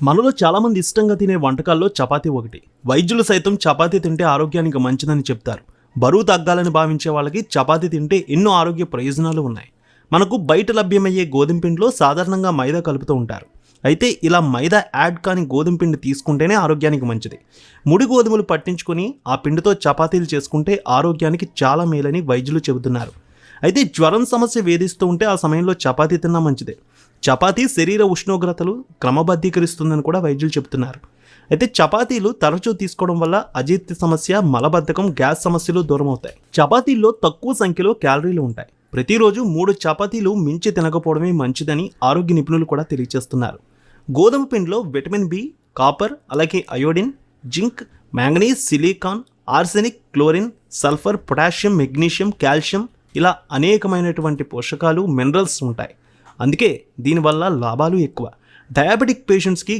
మనలో చాలామంది ఇష్టంగా తినే వంటకాల్లో చపాతీ ఒకటి. వైద్యులు సైతం చపాతీ తింటే ఆరోగ్యానికి మంచిదని చెప్తారు. బరువు తగ్గాలని భావించే వాళ్ళకి చపాతీ తింటే ఎన్నో ఆరోగ్య ప్రయోజనాలు ఉన్నాయి. మనకు బయట లభ్యమయ్యే గోధుమ పిండిలో సాధారణంగా మైదా కలుపుతూ ఉంటారు. అయితే ఇలా మైదా యాడ్ కాని గోధుమ పిండి తీసుకుంటేనే ఆరోగ్యానికి మంచిది. ముడి గోధుమలు పట్టించుకొని ఆ పిండితో చపాతీలు చేసుకుంటే ఆరోగ్యానికి చాలా మేలని వైద్యులు చెబుతున్నారు. అయితే జ్వరం సమస్య వేధిస్తూ ఉంటే ఆ సమయంలో చపాతీ తిన్నా మంచిదే. చపాతీ శరీర ఉష్ణోగ్రతలు క్రమబద్ధీకరిస్తుందని కూడా వైద్యులు చెబుతున్నారు. అయితే చపాతీలు తరచూ తీసుకోవడం వల్ల అజీర్తి సమస్య, మలబద్ధకం, గ్యాస్ సమస్యలు దూరం అవుతాయి. చపాతీల్లో తక్కువ సంఖ్యలో క్యాలరీలు ఉంటాయి. ప్రతిరోజు 3 చపాతీలు మించి తినకపోవడమే మంచిదని ఆరోగ్య నిపుణులు కూడా తెలియజేస్తున్నారు. గోధుమ పిండిలో విటమిన్ బి, కాపర్, అలాగే iodine, zinc, manganese, silicon, arsenic, chlorine, sulphur, potassium, magnesium, calcium ఇలా అనేకమైనటువంటి పోషకాలు, మినరల్స్ ఉంటాయి. అందుకే దీనివల్ల లాభాలు ఎక్కువ. డయాబెటిక్ పేషెంట్స్కి